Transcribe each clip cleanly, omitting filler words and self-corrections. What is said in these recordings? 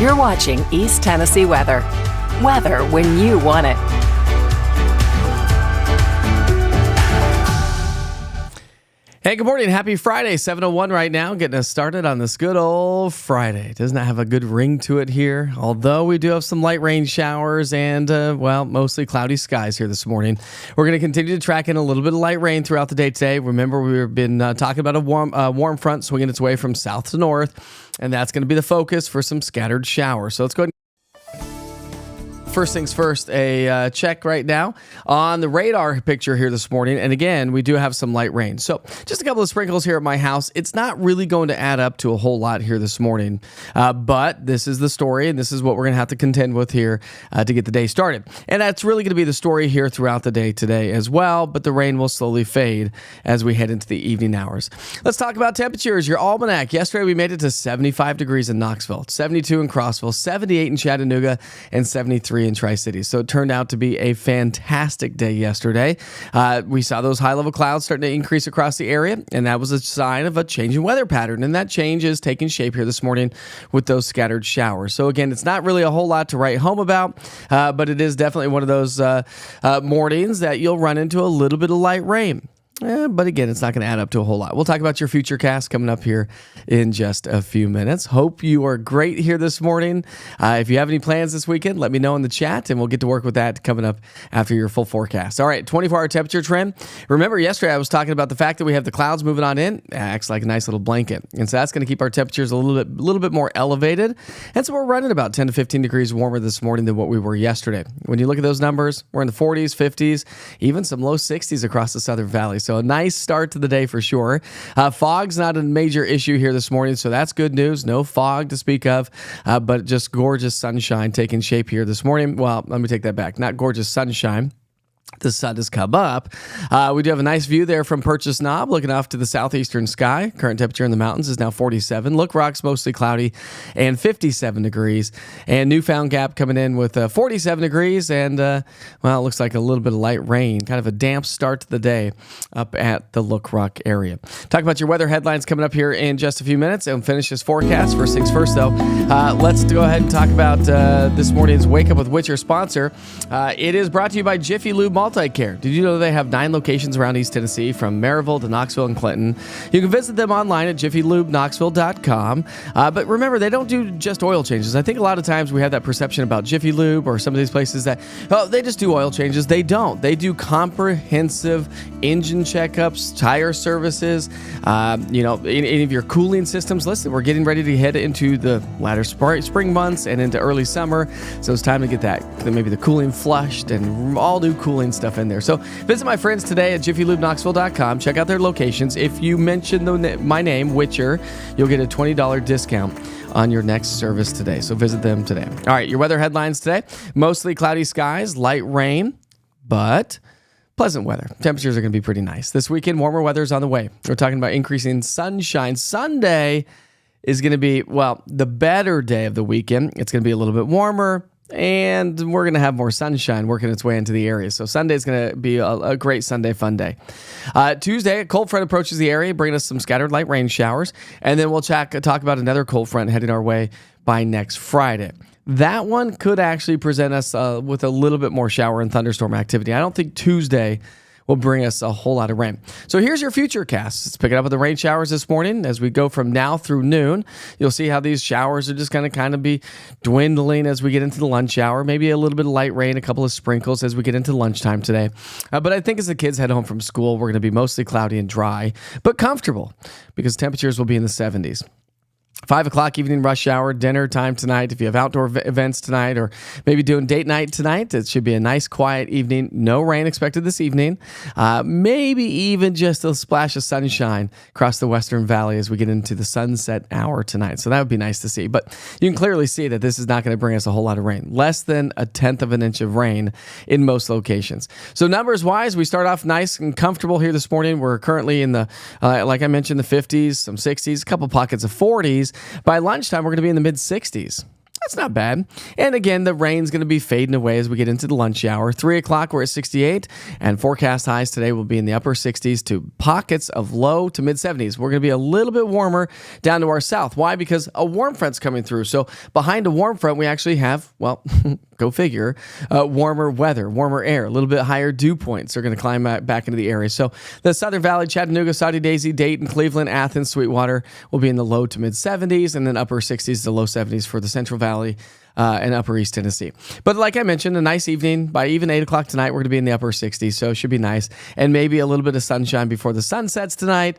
You're watching East Tennessee Weather. Weather when you want it. Hey, good morning. Happy Friday, 7:01 right now. Getting us started on this good old Friday. Doesn't have a good ring to it here, although we do have some light rain showers and, mostly cloudy skies here this morning. We're going to continue to track in a little bit of light rain throughout the day today. Remember, we've been talking about a warm front swinging its way from south to north, and that's going to be the focus for some scattered showers. So let's go ahead. First things first, a check right now on the radar picture here this morning. And again, we do have some light rain. So just a couple of sprinkles here at my house. It's not really going to add up to a whole lot here this morning. But this is the story, and this is what we're going to have to contend with here to get the day started. And that's really going to be the story here throughout the day today as well. But the rain will slowly fade as we head into the evening hours. Let's talk about temperatures. Your almanac. Yesterday, we made it to 75 degrees in Knoxville, 72 in Crossville, 78 in Chattanooga, and 73 in Tri-Cities. So it turned out to be a fantastic day yesterday. We saw those high-level clouds starting to increase across the area, and that was a sign of a changing weather pattern. And that change is taking shape here this morning with those scattered showers. So again, it's not really a whole lot to write home about, but it is definitely one of those mornings that you'll run into a little bit of light rain. But again, it's not going to add up to a whole lot. We'll talk about your future cast coming up here in just a few minutes. Hope you are great here this morning. If you have any plans this weekend, let me know in the chat, and we'll get to work with that coming up after your full forecast. All right, 24-hour temperature trend. Remember, yesterday I was talking about the fact that we have the clouds moving on in. It acts like a nice little blanket. And so that's going to keep our temperatures a little bit more elevated. And so we're running about 10 to 15 degrees warmer this morning than what we were yesterday. When you look at those numbers, we're in the 40s, 50s, even some low 60s across the Southern Valley. So a nice start to the day for sure. Fog's not a major issue here this morning, so that's good news. No fog to speak of, but just gorgeous sunshine taking shape here this morning. Well, let me take that back. Not gorgeous sunshine. The sun has come up. We do have a nice view there from Purchase Knob, looking off to the southeastern sky. Current temperature in the mountains is now 47. Look Rock's mostly cloudy and 57 degrees. And Newfound Gap coming in with 47 degrees. And, it looks like a little bit of light rain. Kind of a damp start to the day up at the Look Rock area. Talk about your weather headlines coming up here in just a few minutes and finish this forecast. First things first, though. Let's go ahead and talk about this morning's Wake Up with Witcher sponsor. It is brought to you by Jiffy Lube Multi-Care. Did you know they have 9 locations around East Tennessee, from Maryville to Knoxville and Clinton? You can visit them online at jiffylubeknoxville.com. But remember, they don't do just oil changes. I think a lot of times we have that perception about Jiffy Lube or some of these places that, they just do oil changes. They don't. They do comprehensive engine checkups, tire services, any of your cooling systems. Listen, we're getting ready to head into the latter spring months and into early summer. So it's time to get maybe the cooling flushed and all new cooling stuff in there. So visit my friends today at jiffylubeknoxville.com. Check out their locations. If you mention my name, Witcher, you'll get a $20 discount on your next service today. So visit them today. All right, your weather headlines today. Mostly cloudy skies, light rain, but pleasant weather. Temperatures are going to be pretty nice. This weekend, warmer weather is on the way. We're talking about increasing sunshine. Sunday is going to be, the better day of the weekend. It's going to be a little bit warmer, and we're going to have more sunshine working its way into the area. So Sunday is going to be a great Sunday fun day. Tuesday, a cold front approaches the area, bringing us some scattered light rain showers. And then we'll talk about another cold front heading our way by next Friday. That one could actually present us with a little bit more shower and thunderstorm activity. I don't think Tuesday will bring us a whole lot of rain. So here's your future cast. Let's pick it up with the rain showers this morning as we go from now through noon. You'll see how these showers are just going to kind of be dwindling as we get into the lunch hour. Maybe a little bit of light rain, a couple of sprinkles as we get into lunchtime today. But I think as the kids head home from school, we're going to be mostly cloudy and dry, but comfortable because temperatures will be in the 70s. 5 o'clock evening rush hour, dinner time tonight. If you have outdoor events tonight or maybe doing date night tonight, it should be a nice quiet evening. No rain expected this evening. Maybe even just a splash of sunshine across the Western Valley as we get into the sunset hour tonight. So that would be nice to see. But you can clearly see that this is not going to bring us a whole lot of rain. Less than 1/10 of an inch of rain in most locations. So numbers wise, we start off nice and comfortable here this morning. We're currently in the, like I mentioned, the 50s, some 60s, a couple pockets of 40s. By lunchtime, we're going to be in the mid-60s. That's not bad. And again, the rain's going to be fading away as we get into the lunch hour. 3 o'clock, we're at 68, and forecast highs today will be in the upper 60s to pockets of low to mid 70s. We're going to be a little bit warmer down to our south. Why? Because a warm front's coming through. So behind a warm front, we actually have, well, go figure, warmer weather, warmer air, a little bit higher dew points are going to climb back into the area. So the Southern Valley, Chattanooga, Saudi Daisy, Dayton, Cleveland, Athens, Sweetwater will be in the low to mid 70s, and then upper 60s to low 70s for the Central Valley and upper East Tennessee. But like I mentioned, a nice evening. By even 8 o'clock tonight, we're going to be in the upper 60s, so it should be nice. And maybe a little bit of sunshine before the sun sets tonight,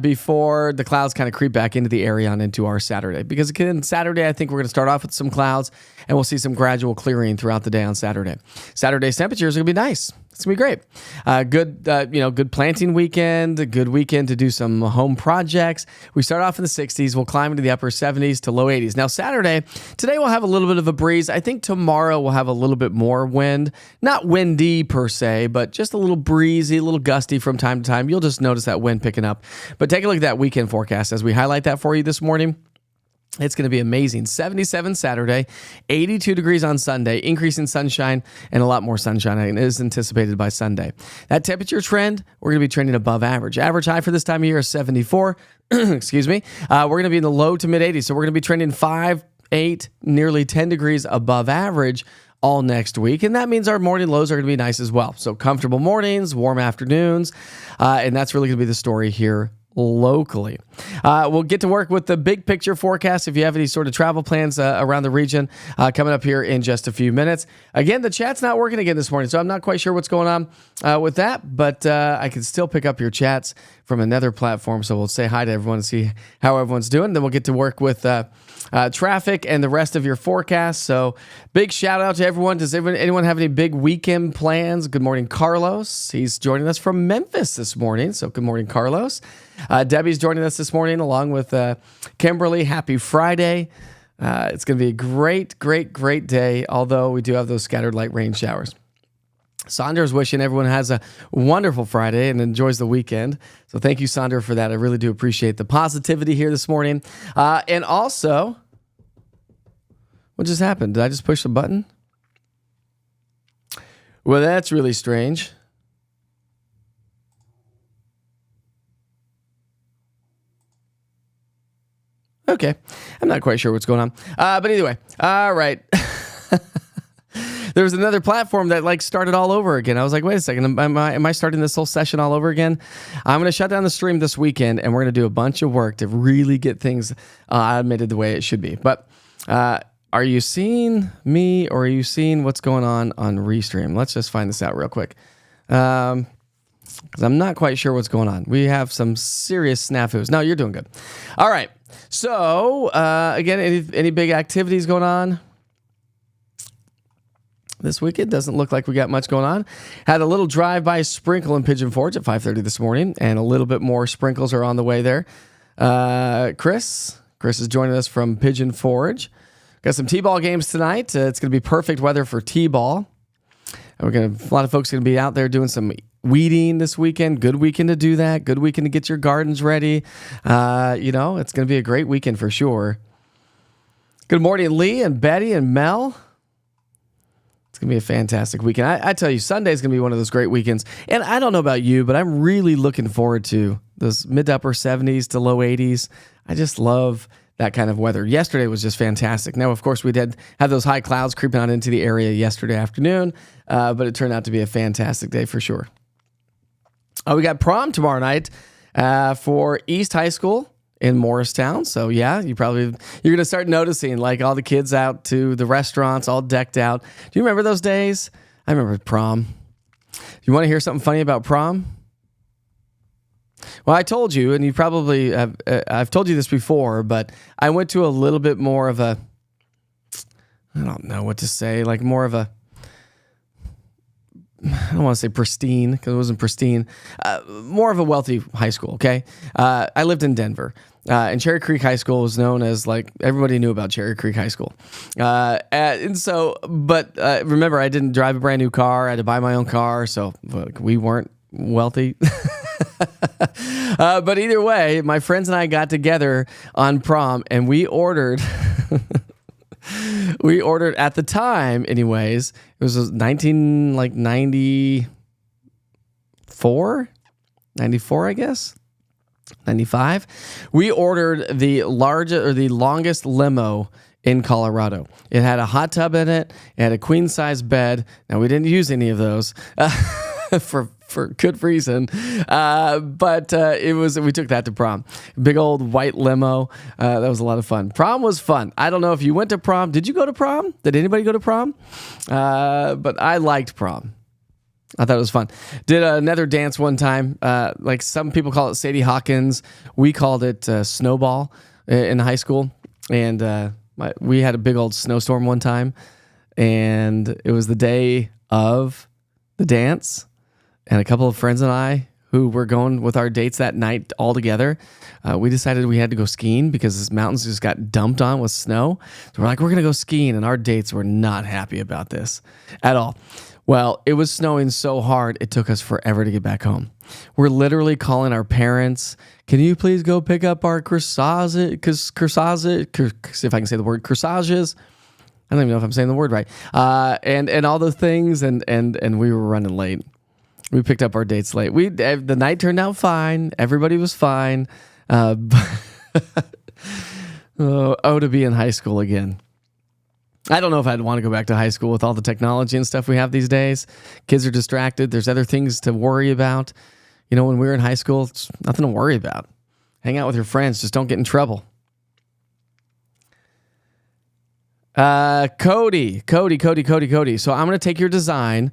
before the clouds kind of creep back into the area on into our Saturday. Because again, Saturday, I think we're going to start off with some clouds, and we'll see some gradual clearing throughout the day on Saturday. Saturday's temperatures are going to be nice. It's going to be great. Good planting weekend, a good weekend to do some home projects. We start off in the 60s. We'll climb into the upper 70s to low 80s. Now, today we'll have a little bit of a breeze. I think tomorrow we'll have a little bit more wind. Not windy per se, but just a little breezy, a little gusty from time to time. You'll just notice that wind picking up. But take a look at that weekend forecast as we highlight that for you this morning. It's going to be amazing. 77 Saturday, 82 degrees on Sunday, increase in sunshine, and a lot more sunshine is anticipated by Sunday. That temperature trend, we're going to be trending above average. Average high for this time of year is 74. Excuse me. We're going to be in the low to mid 80s, so we're going to be trending 5, 8, nearly 10 degrees above average all next week. And that means our morning lows are going to be nice as well. So comfortable mornings, warm afternoons, and that's really going to be the story here locally. We'll get to work with the big picture forecast if you have any sort of travel plans around the region coming up here in just a few minutes. Again, the chat's not working again this morning, so I'm not quite sure what's going on with that, but I can still pick up your chats from another platform, so we'll say hi to everyone and see how everyone's doing. Then we'll get to work with traffic and the rest of your forecast. So big shout out to everyone. Does anyone have any big weekend plans? Good morning, Carlos. He's joining us from Memphis this morning, so good morning, Carlos. Debbie's joining us this morning along with Kimberly. Happy Friday. It's going to be a great day, although we do have those scattered light rain showers. Sandra is wishing everyone has a wonderful Friday and enjoys the weekend. So thank you, Sandra, for that. I really do appreciate the positivity here this morning. And also, what just happened? Did I just push the button? Well, that's really strange. Okay. I'm not quite sure what's going on. But anyway, all right. There was another platform that started all over again. I was like, wait a second, am I starting this whole session all over again? I'm going to shut down the stream this weekend, and we're going to do a bunch of work to really get things automated the way it should be. But are you seeing me, or are you seeing what's going on Restream? Let's just find this out real quick. Because I'm not quite sure what's going on. We have some serious snafus. No, you're doing good. All right. So, again, any big activities going on this weekend? Doesn't look like we got much going on. Had a little drive-by sprinkle in Pigeon Forge at 5:30 this morning, and a little bit more sprinkles are on the way there. Chris is joining us from Pigeon Forge. Got some T-ball games tonight. It's going to be perfect weather for T-ball. A lot of folks are going to be out there doing some weeding this weekend. Good weekend to do that. Good weekend to get your gardens ready. It's going to be a great weekend for sure. Good morning, Lee and Betty and Mel. It's going to be a fantastic weekend. I tell you, Sunday is going to be one of those great weekends. And I don't know about you, but I'm really looking forward to those mid to upper 70s to low 80s. I just love that kind of weather. Yesterday was just fantastic. Now, of course, we did have those high clouds creeping on into the area yesterday afternoon, but it turned out to be a fantastic day for sure. We got prom tomorrow night for East High School in Morristown. So yeah, you're going to start noticing all the kids out to the restaurants all decked out. Do you remember those days? I remember prom. You want to hear something funny about prom? Well, I told you, and you probably have, I've told you this before, but I went to a little bit more of a, I don't know what to say, more of a, I don't want to say pristine because it wasn't pristine, more of a wealthy high school, okay? I lived in Denver, and Cherry Creek High School was known as, everybody knew about Cherry Creek High School. Remember, I didn't drive a brand new car. I had to buy my own car, so we weren't wealthy. But either way, my friends and I got together on prom, and we ordered We ordered at the time, anyways. It was 1994, 94, I guess. 95. We ordered the longest limo in Colorado. It had a hot tub in it. It had a queen size bed. Now we didn't use any of those for good reason, but we took that to prom. Big old white limo. That was a lot of fun. Prom was fun. I don't know if you went to prom. Did you go to prom? Did anybody go to prom? But I liked prom. I thought it was fun. Did another dance one time. Like some people call it Sadie Hawkins. We called it Snowball in high school. And we had a big old snowstorm one time. And it was the day of the dance. And a couple of friends and I who were going with our dates that night all together, we decided we had to go skiing because this mountains just got dumped on with snow. So we're like, we're going to go skiing. And our dates were not happy about this at all. Well, it was snowing so hard, it took us forever to get back home. We're literally calling our parents, can you please go pick up our corsages, if I can say the word, corsages? I don't even know if I'm saying the word right. And all those things, and we were running late. We picked up our dates late. The night turned out fine. Everybody was fine. To be in high school again. I don't know if I'd want to go back to high school with all the technology and stuff we have these days. Kids are distracted. There's other things to worry about. You know, when we were in high school, it's nothing to worry about. Hang out with your friends. Just don't get in trouble. Cody. So I'm going to take your design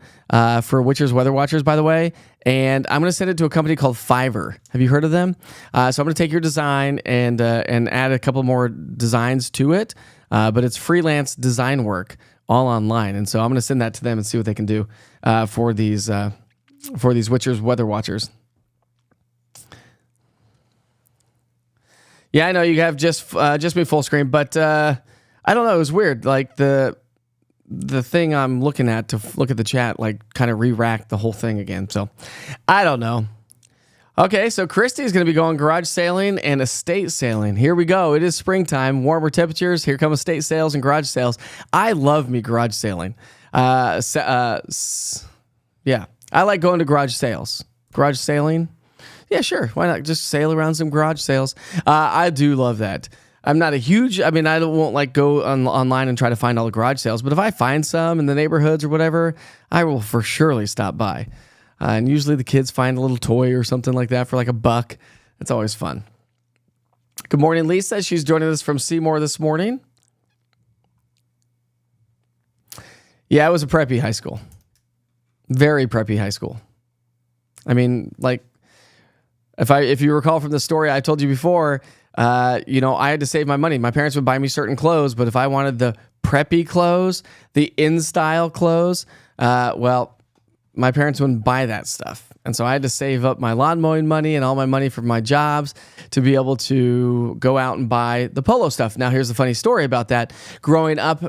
for Witcher's Weather Watchers, by the way, and I'm going to send it to a company called Fiverr. Have you heard of them? So I'm going to take your design and add a couple more designs to it. But it's freelance design work all online. And so I'm going to send that to them and see what they can do for these Witcher's Weather Watchers. Yeah, I know you have just me full screen, but I don't know. It was weird. Like the thing I'm looking at to look at the chat, like kind of re-racked the whole thing again. So I don't know. Okay, so Christy's going to be going garage sailing and estate sailing. Here we go. It is springtime, warmer temperatures. Here come estate sales and garage sales. I love me garage sailing. Yeah, I like going to garage sales. Garage sailing? Yeah, sure. Why not just sail around some garage sales? I do love that. I'm not a huge, I won't like go online and try to find all the garage sales, but if I find some in the neighborhoods or whatever, I will for surely stop by. And usually the kids find a little toy or something like that for like $1. It's always fun. Good morning, Lisa. She's joining us from Seymour this morning. Yeah, it was a preppy high school. Very preppy high school. I mean, like, if you recall from the story I told you before, I had to save my money. My parents would buy me certain clothes, but if I wanted the preppy clothes, the in-style clothes, my parents wouldn't buy that stuff. And so I had to save up my lawn mowing money and all my money from my jobs to be able to go out and buy the polo stuff. Now, here's the funny story about that. Growing up,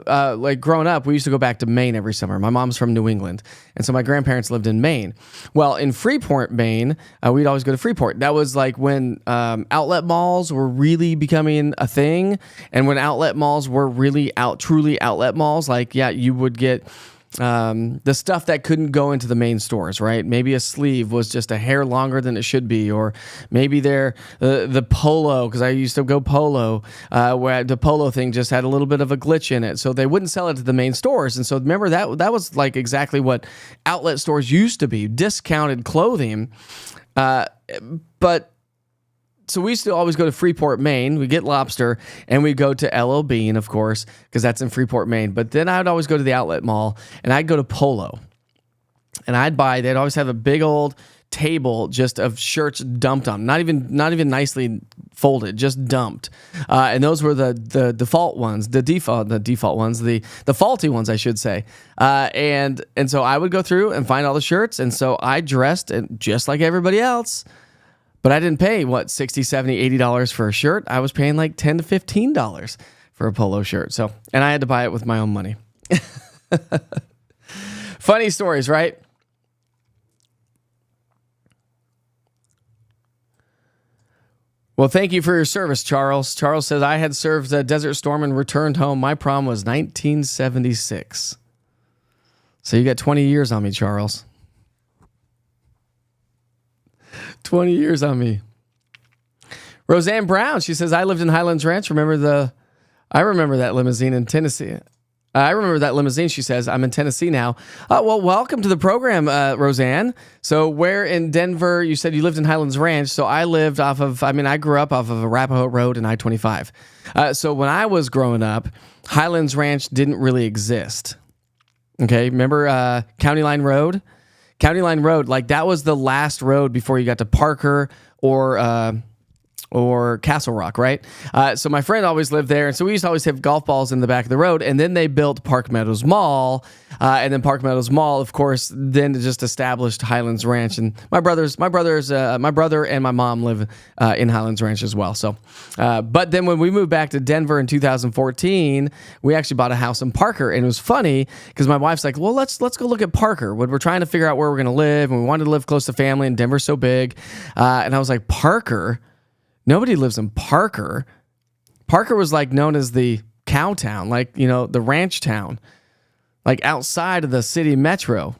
we used to go back to Maine every summer. My mom's from New England. And so my grandparents lived in Maine. Well, in Freeport, Maine, we'd always go to Freeport. That was like when outlet malls were really becoming a thing. And when outlet malls were really truly outlet malls, you would get the stuff that couldn't go into the main stores, right? Maybe a sleeve was just a hair longer than it should be, or maybe the polo, because I used to go polo, where the polo thing just had a little bit of a glitch in it, so they wouldn't sell it to the main stores. And so remember that was like exactly what outlet stores used to be, discounted clothing. So we used to always go to Freeport, Maine. We get lobster, and we go to L.O. Bean, of course, because that's in Freeport, Maine. But then I would always go to the outlet mall, and I'd go to Polo. And they'd always have a big old table just of shirts dumped on, not even nicely folded, just dumped. And those were the default ones, the faulty ones, I should say. And so I would go through and find all the shirts, and so I dressed just like everybody else. But I didn't pay, $60, $70, $80 for a shirt. I was paying like $10 to $15 for a polo shirt. So, and I had to buy it with my own money. Funny stories, right? Well, thank you for your service, Charles. Charles says, I had served Desert Storm and returned home. My prom was 1976. So you got 20 years on me, Charles. 20 years on me. Roseanne Brown, she says, I lived in Highlands Ranch. I remember that limousine in Tennessee. I remember that limousine, she says. I'm in Tennessee now. Well, welcome to the program, Roseanne. So where in Denver, you said you lived in Highlands Ranch. So I grew up off of Arapahoe Road and I-25. So when I was growing up, Highlands Ranch didn't really exist. Okay, remember County Line Road? County Line Road, like that was the last road before you got to Parker or Castle Rock, right? So my friend always lived there, and so we used to always have golf balls in the back of the road, and then they built Park Meadows Mall, and then Park Meadows Mall, of course, then just established Highlands Ranch, and my brother and my mom live in Highlands Ranch as well. So, but then when we moved back to Denver in 2014, we actually bought a house in Parker, and it was funny because my wife's like, well, let's go look at Parker. When we're trying to figure out where we're going to live, and we wanted to live close to family, and Denver's so big, and I was like, Parker? Nobody lives in Parker. Parker was like known as the cow town, like, the ranch town, like outside of the city metro.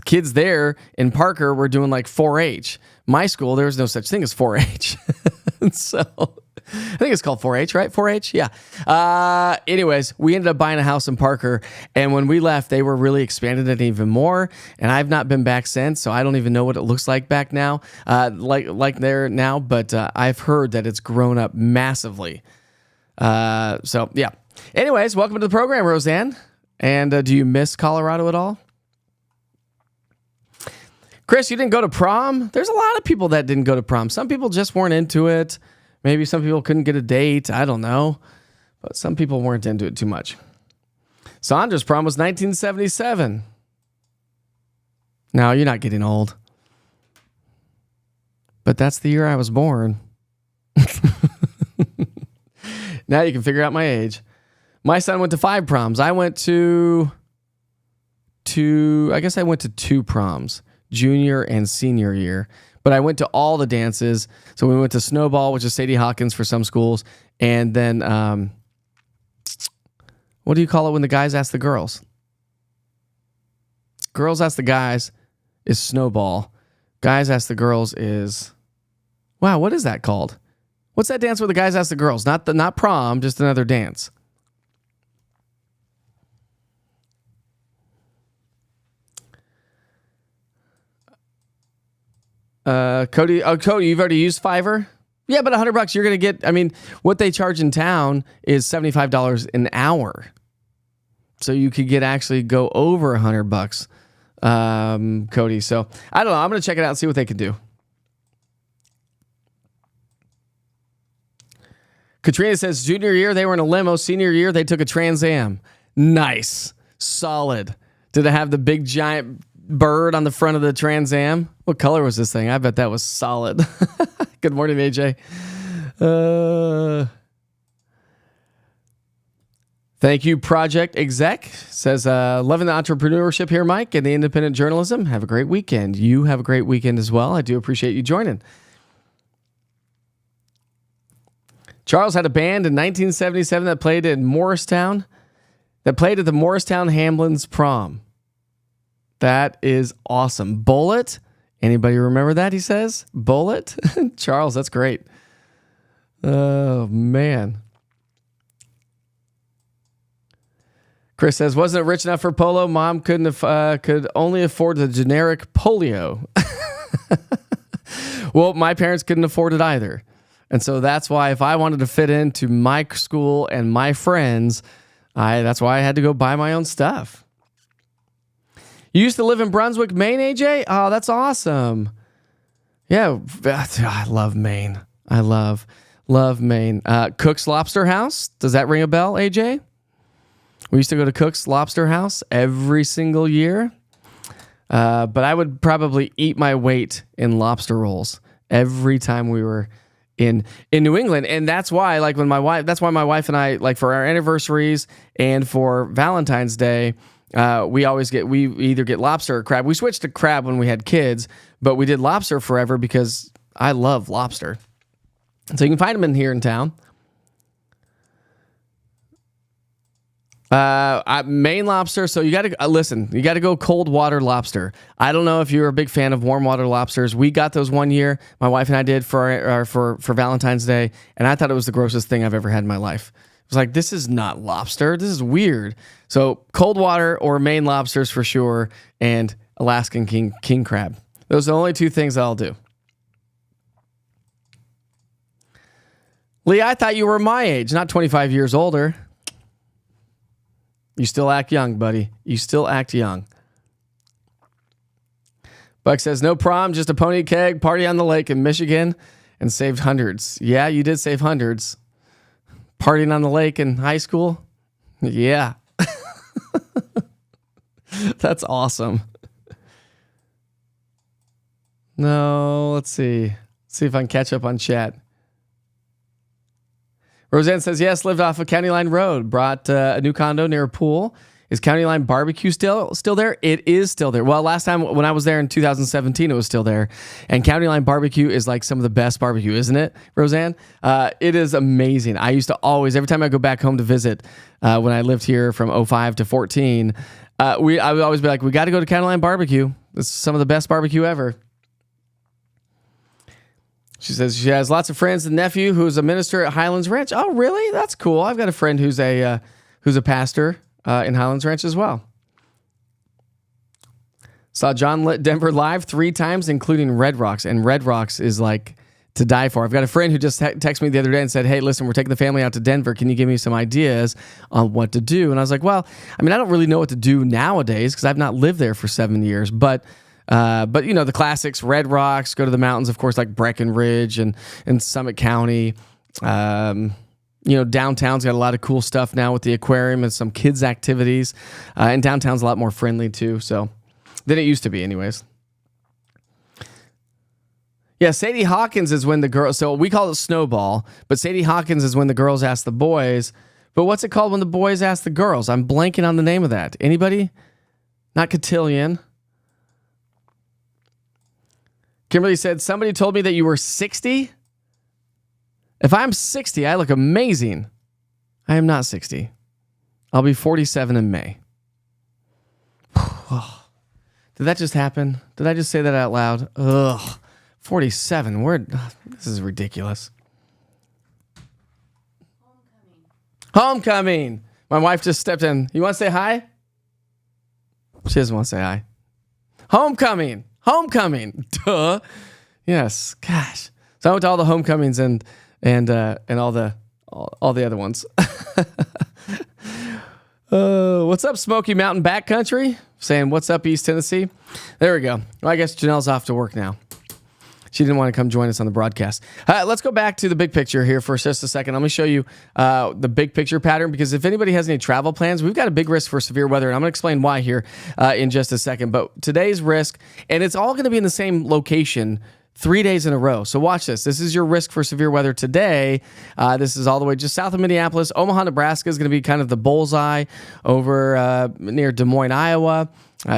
Kids there in Parker were doing like 4-H. My school, there was no such thing as 4-H. So I think it's called 4-H, right? 4-H? Yeah. Anyways, we ended up buying a house in Parker, and when we left, they were really expanding it even more, and I've not been back since, so I don't even know what it looks like back now, like there now, but I've heard that it's grown up massively. So, yeah. Anyways, welcome to the program, Roseanne. And do you miss Colorado at all? Chris, you didn't go to prom? There's a lot of people that didn't go to prom. Some people just weren't into it. Maybe some people couldn't get a date. I don't know. But some people weren't into it too much. Sandra's prom was 1977. No, you're not getting old. But that's the year I was born. Now you can figure out my age. My son went to 5 proms. I went to 2 proms, junior and senior year. But I went to all the dances. So we went to Snowball, which is Sadie Hawkins for some schools. And then, what do you call it when the guys ask the girls? Girls ask the guys is Snowball. Guys ask the girls is, wow, what is that called? What's that dance where the guys ask the girls? Not prom, just another dance. Cody, you've already used Fiverr? Yeah, but $100, you're going to get, what they charge in town is $75 an hour. So you could actually go over $100, Cody. So I don't know. I'm going to check it out and see what they can do. Katrina says junior year, they were in a limo. Senior year, they took a Trans Am. Nice. Solid. Did it have the big giant bird on the front of the Trans Am? What color was this thing? I bet that was solid. Good morning, AJ. Thank you, Project Exec. Says, loving the entrepreneurship here, Mike, and the independent journalism. Have a great weekend. You have a great weekend as well. I do appreciate you joining. Charles had a band in 1977 that played at the Morristown Hamlin's prom. That is awesome. Bullet. Anybody remember that, he says? Bullet? Charles, that's great. Oh, man. Chris says, wasn't it rich enough for polo? Mom could only afford the generic polio. Well, my parents couldn't afford it either. And so that's why if I wanted to fit into my school and my friends, that's why I had to go buy my own stuff. You used to live in Brunswick, Maine, AJ? Oh, that's awesome. Yeah, I love Maine. I love Maine. Cook's Lobster House. Does that ring a bell, AJ? We used to go to Cook's Lobster House every single year. But I would probably eat my weight in lobster rolls every time we were in New England. And that's why, my wife and I, like for our anniversaries and for Valentine's Day, we either get lobster or crab. We switched to crab when we had kids, but we did lobster forever because I love lobster. So you can find them in here in town. Maine lobster. So you got to listen. You got to go cold water lobster. I don't know if you're a big fan of warm water lobsters. We got those one year. My wife and I did for Valentine's Day, and I thought it was the grossest thing I've ever had in my life. It was like, this is not lobster. This is weird. So cold water or Maine lobsters for sure, and Alaskan king crab. Those are the only two things I'll do. Lee, I thought you were my age, not 25 years older. You still act young, buddy. You still act young. Buck says, no prom, just a pony keg, party on the lake in Michigan, and saved hundreds. Yeah, you did save hundreds. Partying on the lake in high school? Yeah. That's awesome. No, let's see. Let's see if I can catch up on chat. Roseanne says, yes, lived off of County Line Road. Brought a new condo near a pool. Is County Line Barbecue still there? It is still there. Well, last time when I was there in 2017, it was still there. And County Line Barbecue is like some of the best barbecue, isn't it, Roseanne? It is amazing. I used to always, every time I go back home to visit, when I lived here from 05 to 14, I would always be like, we got to go to County Line Barbecue. It's some of the best barbecue ever. She says she has lots of friends. And nephew who's a minister at Highlands Ranch. Oh, really? That's cool. I've got a friend who's a pastor in Highlands Ranch as well. Saw John Denver live 3 times, including Red Rocks. And Red Rocks is like to die for. I've got a friend who just texted me the other day and said, hey, listen, we're taking the family out to Denver. Can you give me some ideas on what to do? And I was like, well, I mean, I don't really know what to do nowadays because I've not lived there for 7 years. But you know, the classics, Red Rocks, go to the mountains, of course, like Breckenridge and Summit County. You know, downtown's got a lot of cool stuff now with the aquarium and some kids' activities. And downtown's a lot more friendly too, so than it used to be anyways. Yeah, Sadie Hawkins is when the girls, so we call it snowball, but Sadie Hawkins is when the girls ask the boys. But what's it called when the boys ask the girls? I'm blanking on the name of that. Anybody? Not cotillion. Kimberly said, somebody told me that you were 60. If I'm 60, I look amazing. I am not 60. I'll be 47 in May. Did that just happen? Did I just say that out loud? Ugh. 47. This is ridiculous. Homecoming. My wife just stepped in. You want to say hi? She doesn't want to say hi. Homecoming. Duh. Yes. Gosh. So I went to all the homecomings and all the other ones. What's up, Smoky Mountain Backcountry? Saying what's up, East Tennessee. There we go. Well, I guess Janelle's off to work now. She didn't want to come join us on the broadcast. Let's go back to the big picture here for just a second. Let me show you the big picture pattern, because if anybody has any travel plans, we've got a big risk for severe weather, and I'm going to explain why here in just a second. But today's risk, and it's all going to be in the same location 3 days in a row. So watch this. This is your risk for severe weather today. This is all the way just south of Minneapolis. Omaha, Nebraska is going to be kind of the bullseye over near Des Moines, Iowa.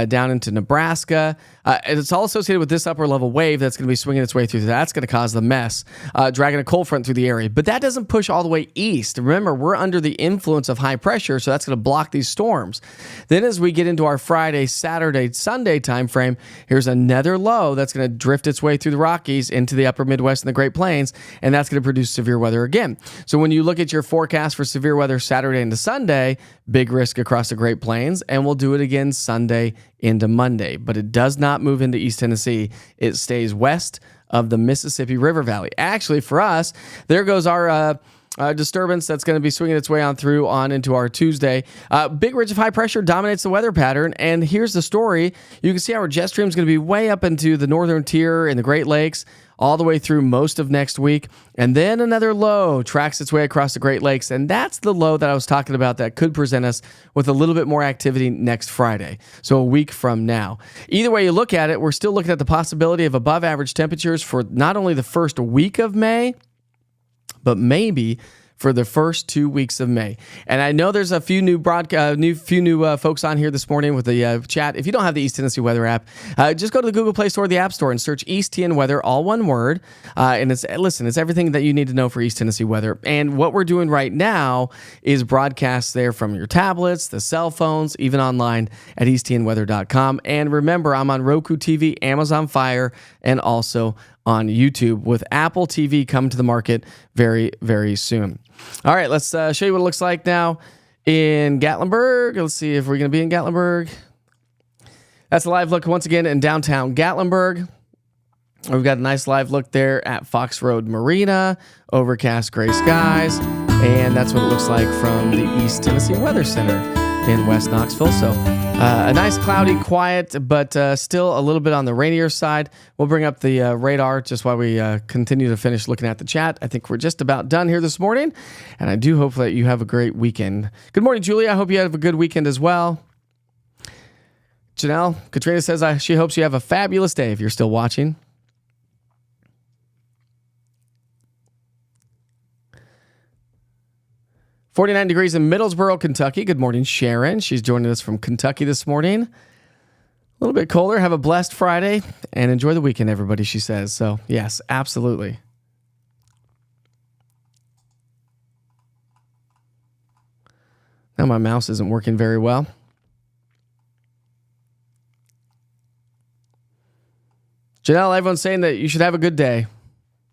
Down into Nebraska. And it's all associated with this upper level wave that's going to be swinging its way through. That's going to cause the mess, dragging a cold front through the area. But that doesn't push all the way east. Remember, we're under the influence of high pressure, so that's going to block these storms. Then as we get into our Friday, Saturday, Sunday time frame, here's another low that's going to drift its way through the Rockies into the upper Midwest and the Great Plains, and that's going to produce severe weather again. So when you look at your forecast for severe weather Saturday into Sunday, big risk across the Great Plains, and we'll do it again Sunday into Monday. But it does not move into East Tennessee. It stays west of the Mississippi River Valley. Actually, for us, there goes our disturbance that's going to be swinging its way on through on into our Tuesday. Big ridge of high pressure dominates the weather pattern, and here's the story. You can see our jet stream is going to be way up into the northern tier in the Great Lakes, all the way through most of next week. And then another low tracks its way across the Great Lakes. And that's the low that I was talking about that could present us with a little bit more activity next Friday. So a week from now. Either way you look at it, we're still looking at the possibility of above average temperatures for not only the first week of May, but maybe for the first 2 weeks of May. And I know there's a few new folks on here this morning with the chat. If you don't have the East Tennessee Weather app, just go to the Google Play Store or the App Store and search East TN Weather, all one word. And it's everything that you need to know for East Tennessee weather. And what we're doing right now is broadcasts there from your tablets, the cell phones, even online at easttnweather.com. And remember, I'm on Roku TV, Amazon Fire, and also on YouTube, with Apple TV coming to the market very, very soon. All right, let's show you what it looks like now in Gatlinburg. Let's see if we're going to be in Gatlinburg. That's a live look once again in downtown Gatlinburg. We've got a nice live look there at Fox Road Marina, overcast gray skies, and that's what it looks like from the East Tennessee Weather Center in West Knoxville. So a nice cloudy, quiet, but still a little bit on the rainier side. We'll bring up the radar just while we continue to finish looking at the chat. I think we're just about done here this morning, and I do hope that you have a great weekend. Good morning, Julia. I hope you have a good weekend as well. Janelle, Katrina says she hopes you have a fabulous day if you're still watching. .49 degrees in Middlesboro, Kentucky. Good morning, Sharon. She's joining us from Kentucky this morning. A little bit colder. Have a blessed Friday and enjoy the weekend, everybody, she says. So, yes, absolutely. Now my mouse isn't working very well. Janelle, everyone's saying that you should have a good day.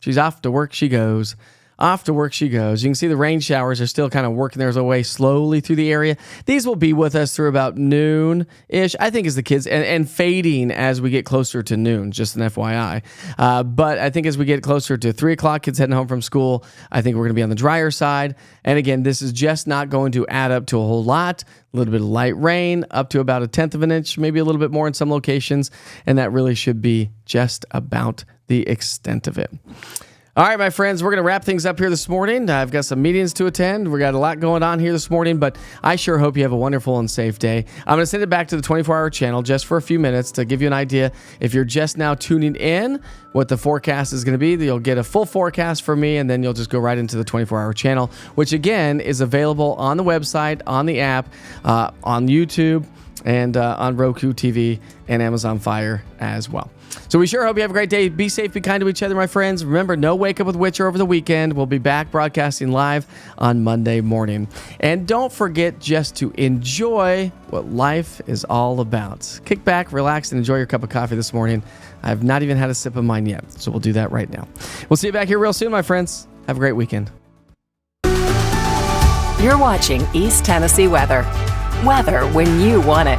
She's off to work she goes. Off to work she goes. You can see the rain showers are still kind of working their way slowly through the area. These will be with us through about noon-ish, I think, as the kids, and fading as we get closer to noon, just an FYI. But I think as we get closer to 3 o'clock, kids heading home from school, I think we're going to be on the drier side. And again, this is just not going to add up to a whole lot. A little bit of light rain, up to about 1/10 of an inch, maybe a little bit more in some locations. And that really should be just about the extent of it. All right, my friends, we're going to wrap things up here this morning. I've got some meetings to attend. We got a lot going on here this morning, but I sure hope you have a wonderful and safe day. I'm going to send it back to the 24-hour channel just for a few minutes to give you an idea. If you're just now tuning in, what the forecast is going to be, you'll get a full forecast from me, and then you'll just go right into the 24-hour channel, which again is available on the website, on the app, on YouTube, and on Roku TV and Amazon Fire as well. So we sure hope you have a great day. Be safe, be kind to each other, my friends. Remember, no Wake Up with Witcher over the weekend. We'll be back broadcasting live on Monday morning. And don't forget just to enjoy what life is all about. Kick back, relax, and enjoy your cup of coffee this morning. I have not even had a sip of mine yet, so we'll do that right now. We'll see you back here real soon, my friends. Have a great weekend. You're watching East Tennessee Weather. Weather when you want it.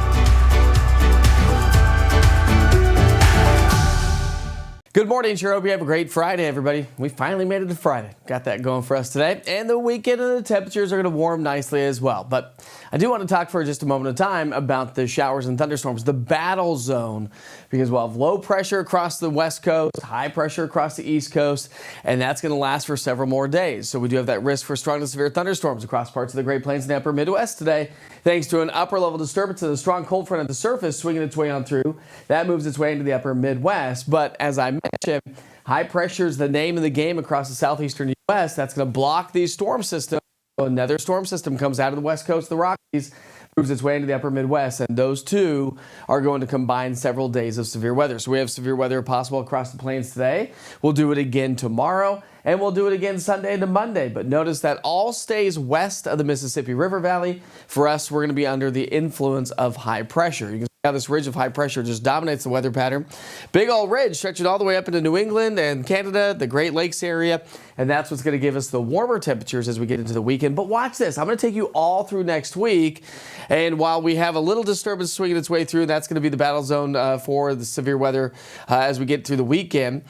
Good morning. Sure hope you have a great Friday, everybody. We finally made it to Friday. Got that going for us today. And the weekend and the temperatures are going to warm nicely as well. But I do want to talk for just a moment of time about the showers and thunderstorms, the battle zone, because we'll have low pressure across the west coast, high pressure across the east coast, and that's going to last for several more days. So we do have that risk for strong to severe thunderstorms across parts of the Great Plains and the upper Midwest today, thanks to an upper level disturbance and a strong cold front at the surface swinging its way on through. That moves its way into the upper Midwest. But as I mentioned, high pressure is the name of the game across the southeastern U.S. That's going to block these storm systems. Another storm system comes out of the west coast of the Rockies, moves its way into the upper Midwest, and those two are going to combine several days of severe weather. So we have severe weather possible across the plains today. We'll do it again tomorrow, and we'll do it again Sunday into Monday. But notice that all stays west of the Mississippi River Valley. For us, we're going to be under the influence of high pressure. You can see how this ridge of high pressure just dominates the weather pattern. Big old ridge stretching all the way up into New England and Canada, the Great Lakes area, and that's what's going to give us the warmer temperatures as we get into the weekend. But watch this. I'm going to take you all through next week, and while we have a little disturbance swinging its way through, that's going to be the battle zone for the severe weather as we get through the weekend.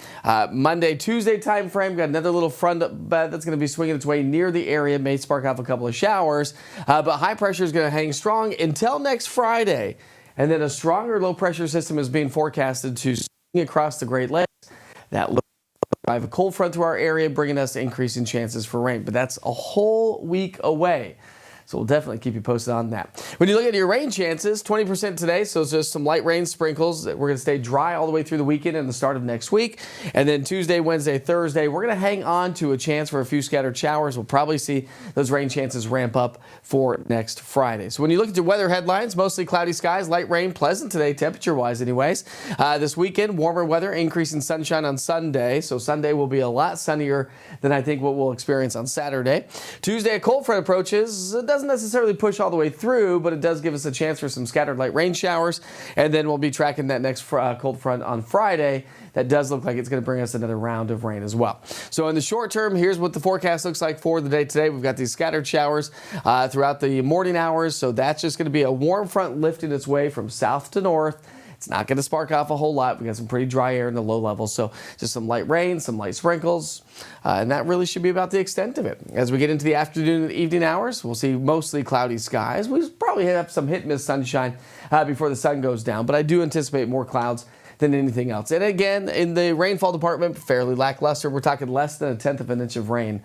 Monday, Tuesday time frame, got another little front that's going to be swinging its way near the area, may spark off a couple of showers, but high pressure is going to hang strong until next Friday. And then a stronger low-pressure system is being forecasted to swing across the Great Lakes. That will drive a cold front to our area, bringing us increasing chances for rain. But that's a whole week away. So we'll definitely keep you posted on that. When you look at your rain chances, 20% today, so it's just some light rain sprinkles. We're going to stay dry all the way through the weekend and the start of next week. And then Tuesday, Wednesday, Thursday, we're going to hang on to a chance for a few scattered showers. We'll probably see those rain chances ramp up for next Friday. So when you look at your weather headlines, mostly cloudy skies, light rain, pleasant today, temperature-wise anyways. This weekend, warmer weather, increasing sunshine on Sunday. So Sunday will be a lot sunnier than I think what we'll experience on Saturday. Tuesday, a cold front approaches. It doesn't necessarily push all the way through, but it does give us a chance for some scattered light rain showers. And then we'll be tracking that next cold front on Friday. That does look like it's going to bring us another round of rain as well. So in the short term, here's what the forecast looks like for the day today. We've got these scattered showers throughout the morning hours. So that's just going to be a warm front lifting its way from south to north. It's not going to spark off a whole lot. We got some pretty dry air in the low levels, so just some light rain, some light sprinkles, and that really should be about the extent of it. As we get into the afternoon and evening hours, we'll see mostly cloudy skies. We probably have some hit and miss sunshine before the sun goes down, but I do anticipate more clouds than anything else. And again, in the rainfall department, fairly lackluster. We're talking less than 1/10 of an inch of rain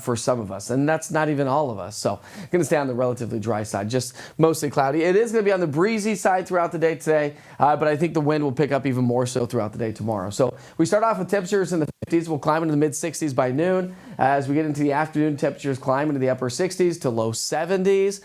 for some of us, and that's not even all of us. So going to stay on the relatively dry side, just mostly cloudy. It is going to be on the breezy side throughout the day today, but I think the wind will pick up even more so throughout the day tomorrow. So we start off with temperatures in the 50s. We'll climb into the mid-60s by noon. As we get into the afternoon, temperatures climb into the upper 60s to low 70s.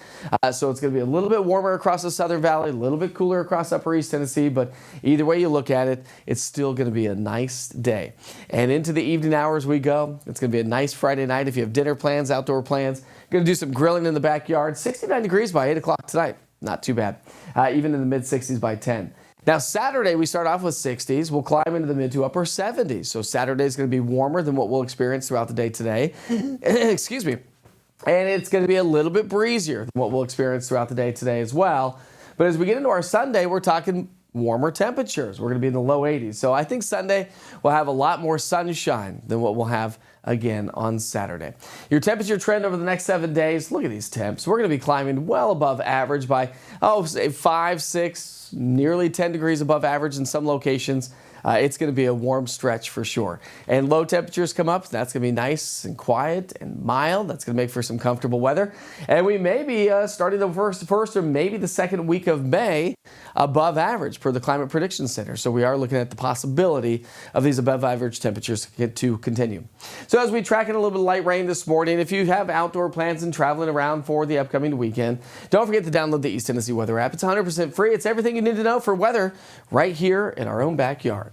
So it's going to be a little bit warmer across the Southern Valley, a little bit cooler across upper East Tennessee, but either way you look at it, it's still going to be a nice day. And into the evening hours we go. It's going to be a nice Friday night if you have dinner plans, outdoor plans. Going to do some grilling in the backyard. 69 degrees by 8 o'clock tonight. Not too bad. Even in the mid-60s by 10. Now, Saturday, we start off with 60s. We'll climb into the mid to upper 70s. So Saturday is going to be warmer than what we'll experience throughout the day today. Excuse me. And it's going to be a little bit breezier than what we'll experience throughout the day today as well. But as we get into our Sunday, we're talking warmer temperatures. We're going to be in the low 80s. So I think Sunday will have a lot more sunshine than what we'll have again on Saturday. Your temperature trend over the next 7 days, look at these temps. We're going to be climbing well above average by, say 5, 6, nearly 10 degrees above average in some locations. It's going to be a warm stretch for sure. And low temperatures come up. That's going to be nice and quiet and mild. That's going to make for some comfortable weather. And we may be starting the first or maybe the second week of May above average per the Climate Prediction Center. So we are looking at the possibility of these above average temperatures to continue. So as we track in a little bit of light rain this morning, if you have outdoor plans and traveling around for the upcoming weekend, don't forget to download the East Tennessee Weather app. It's 100% free. It's everything you need to know for weather right here in our own backyard.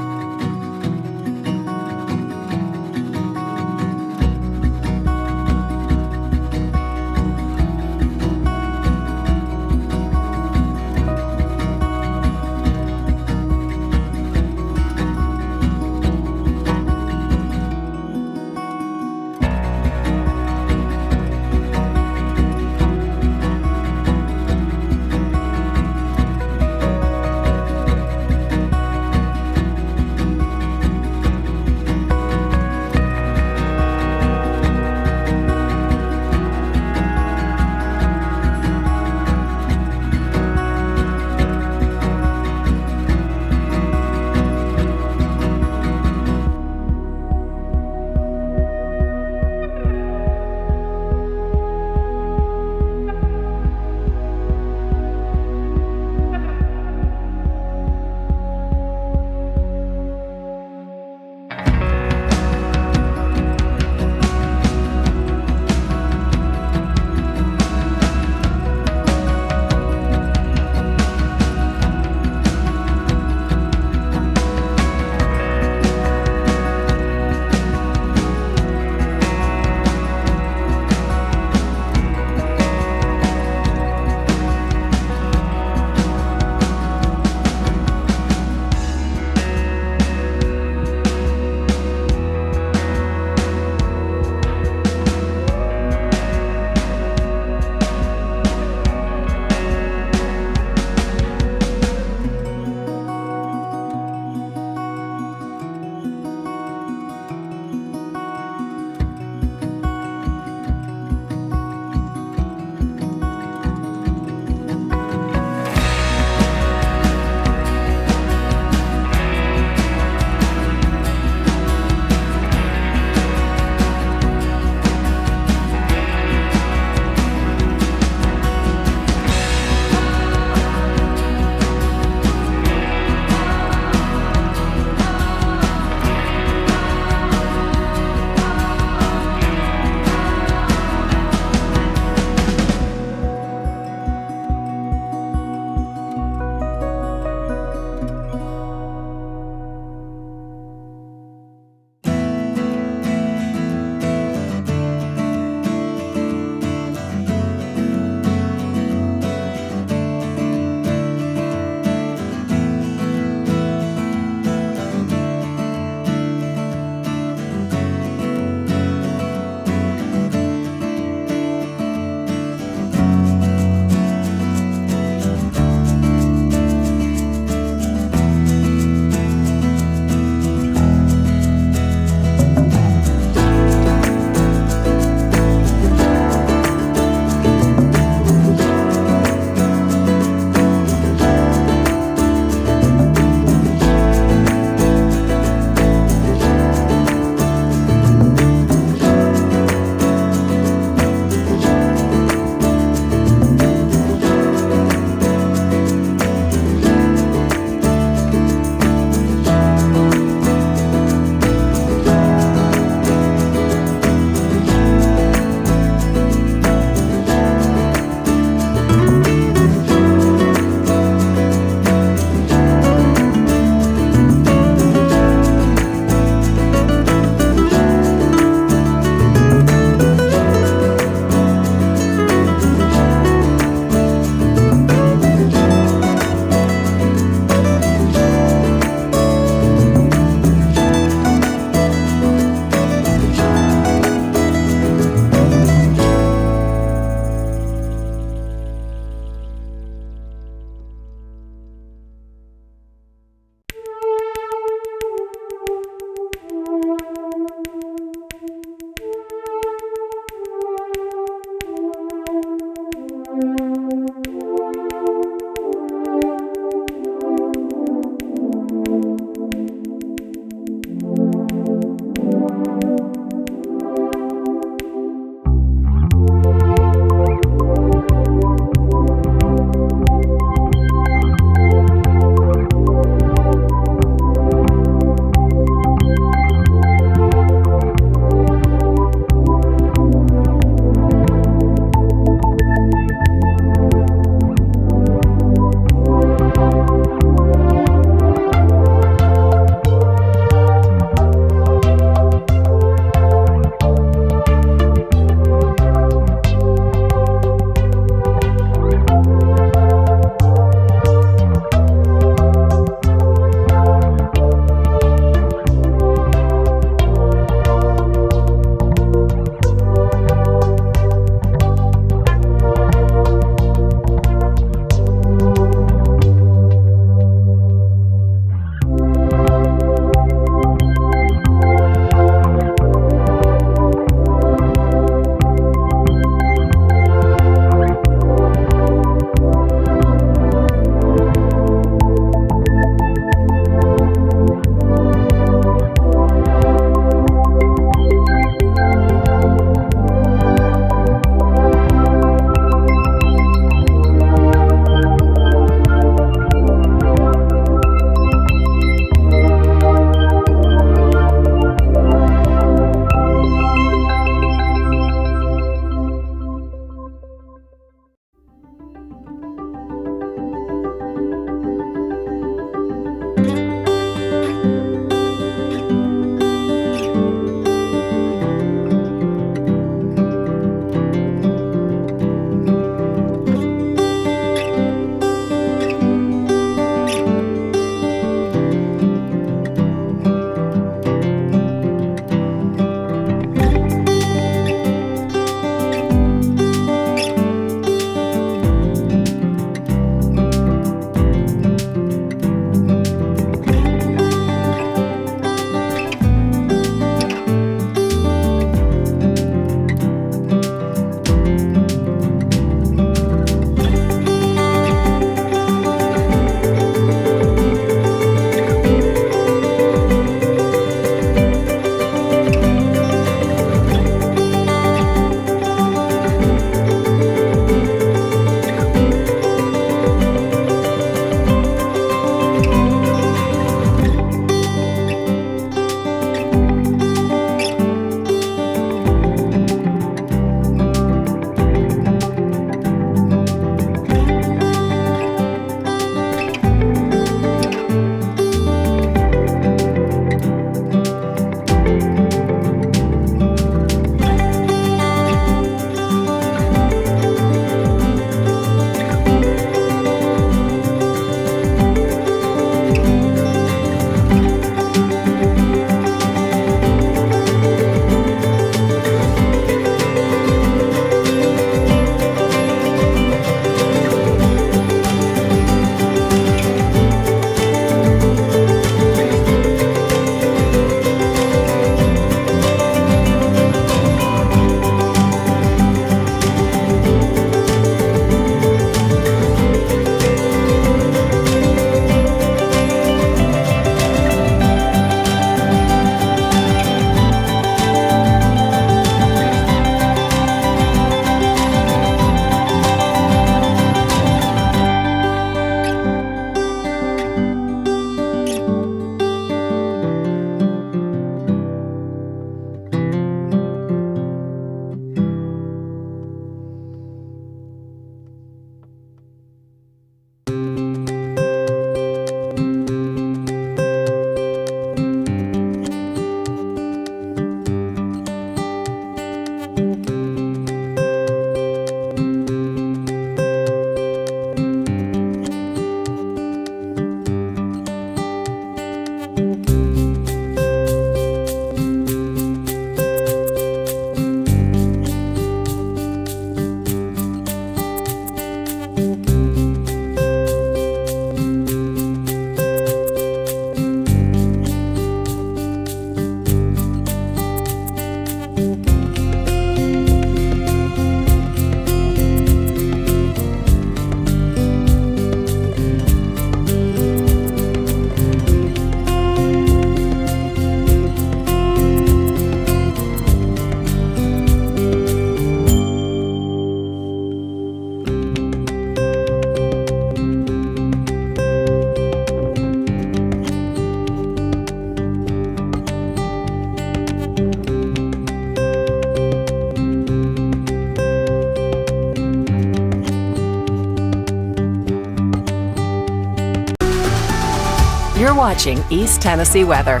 You're watching East Tennessee Weather.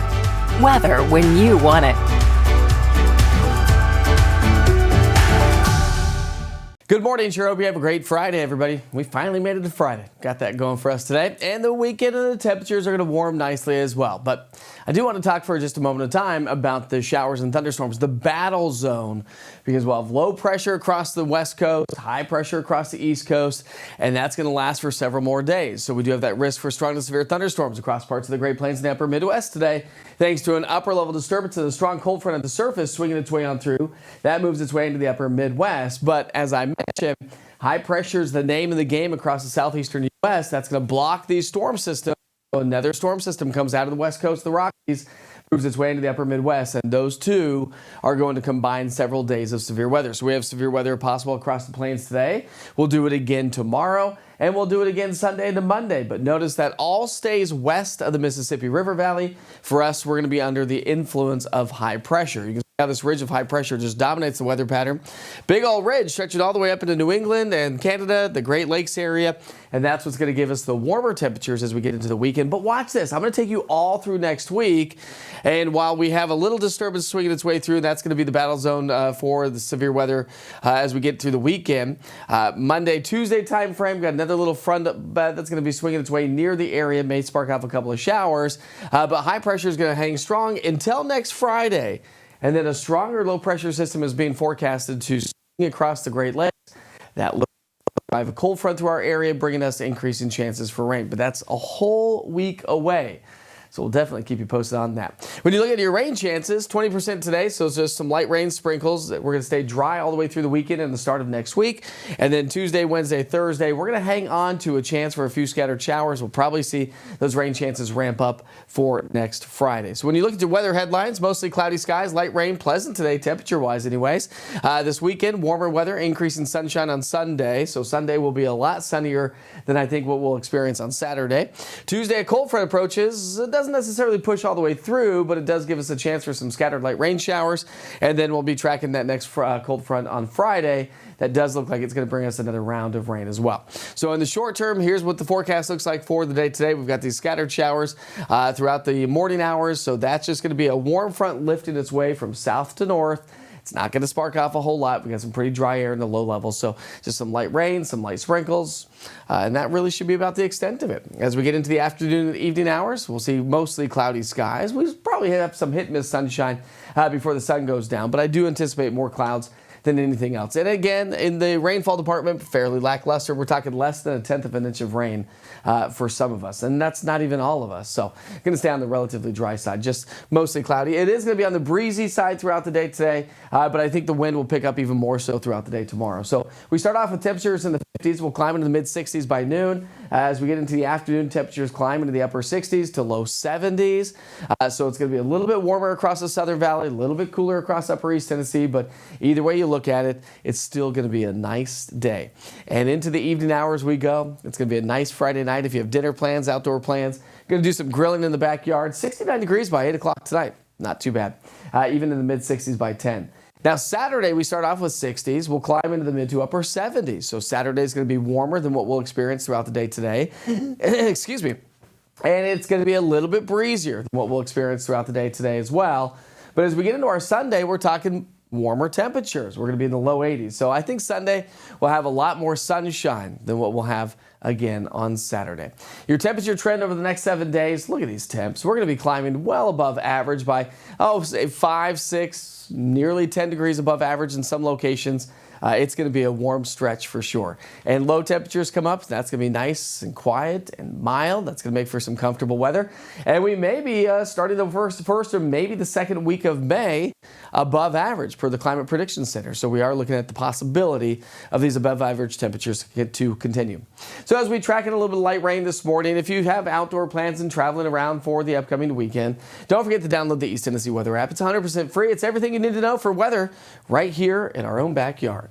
Weather when you want it. Good morning, sure hope you have a great Friday, everybody. We finally made it to Friday. Got that going for us today. And the weekend and the temperatures are going to warm nicely as well. But I do want to talk for just a moment of time about the showers and thunderstorms, the battle zone, because we'll have low pressure across the west coast, high pressure across the east coast, and that's going to last for several more days. So we do have that risk for strong to severe thunderstorms across parts of the Great Plains and the upper Midwest today, thanks to an upper level disturbance and a strong cold front at the surface swinging its way on through. That moves its way into the upper Midwest. But as I mentioned, high pressure is the name of the game across the southeastern U.S. That's going to block these storm systems. Another storm system comes out of the west coast of the Rockies, moves its way into the upper Midwest, and those two are going to combine several days of severe weather. So we have severe weather possible across the plains today. We'll do it again tomorrow, and we'll do it again Sunday to Monday. But notice that all stays west of the Mississippi River Valley. For us, we're going to be under the influence of high pressure. You can see how this ridge of high pressure just dominates the weather pattern. Big old ridge stretching all the way up into New England and Canada, the Great Lakes area, and that's what's going to give us the warmer temperatures as we get into the weekend. But watch this. I'm going to take you all through next week, and while we have a little disturbance swinging its way through, that's going to be the battle zone for the severe weather as we get through the weekend. Monday, Tuesday time frame, got another little front that's going to be swinging its way near the area, may spark off a couple of showers, but high pressure is going to hang strong until next Friday. And then a stronger low pressure system is being forecasted to swing across the Great Lakes. That will drive a cold front through our area, bringing us increasing chances for rain. But that's a whole week away. So we'll definitely keep you posted on that. When you look at your rain chances, 20% today, so it's just some light rain sprinkles. We're going to stay dry all the way through the weekend and the start of next week. And then Tuesday, Wednesday, Thursday, we're going to hang on to a chance for a few scattered showers. We'll probably see those rain chances ramp up for next Friday. So when you look at your weather headlines, mostly cloudy skies, light rain, pleasant today, temperature-wise anyways. This weekend, warmer weather, increasing sunshine on Sunday. So Sunday will be a lot sunnier than I think what we'll experience on Saturday. Tuesday, a cold front approaches. It doesn't necessarily push all the way through, but it does give us a chance for some scattered light rain showers. And then we'll be tracking that next cold front on Friday. That does look like it's going to bring us another round of rain as well. So in the short term, here's what the forecast looks like for the day today. We've got these scattered showers throughout the morning hours. So that's just going to be a warm front lifting its way from south to north. It's not going to spark off a whole lot. We got some pretty dry air in the low levels, so just some light rain, some light sprinkles, and that really should be about the extent of it. As we get into the afternoon and evening hours, we'll see mostly cloudy skies. We probably have some hit and miss sunshine before the sun goes down, but I do anticipate more clouds than anything else. And again, in the rainfall department, fairly lackluster. We're talking less than 1/10 of an inch of rain for some of us, and that's not even all of us. So going to stay on the relatively dry side, just mostly cloudy. It is going to be on the breezy side throughout the day today, but I think the wind will pick up even more so throughout the day tomorrow. So we start off with temperatures in the 50s. We'll climb into the mid-60s by noon. As we get into the afternoon, temperatures climb into the upper 60s to low 70s. So it's going to be a little bit warmer across the Southern Valley, a little bit cooler across upper East Tennessee, but either way you look at it, it's still going to be a nice day. And into the evening hours we go. It's going to be a nice Friday night. If you have dinner plans, outdoor plans, going to do some grilling in the backyard. 69 degrees by 8 o'clock tonight. Not too bad. Even in the mid-60s by 10. Now, Saturday, we start off with 60s. We'll climb into the mid to upper 70s. So Saturday is going to be warmer than what we'll experience throughout the day today. Excuse me. And it's going to be a little bit breezier than what we'll experience throughout the day today as well. But as we get into our Sunday, we're talking warmer temperatures. We're going to be in the low 80s. So I think Sunday will have a lot more sunshine than what we'll have again on Saturday. Your temperature trend over the next 7 days, look at these temps. We're going to be climbing well above average by, say 5, 6, nearly 10 degrees above average in some locations. It's going to be a warm stretch for sure. And low temperatures come up. That's going to be nice and quiet and mild. That's going to make for some comfortable weather. And we may be starting the first or maybe the second week of May above average per the Climate Prediction Center. So we are looking at the possibility of these above average temperatures to continue. So as we track in a little bit of light rain this morning, if you have outdoor plans and traveling around for the upcoming weekend, don't forget to download the East Tennessee Weather app. It's 100% free. It's everything you need to know for weather right here in our own backyard.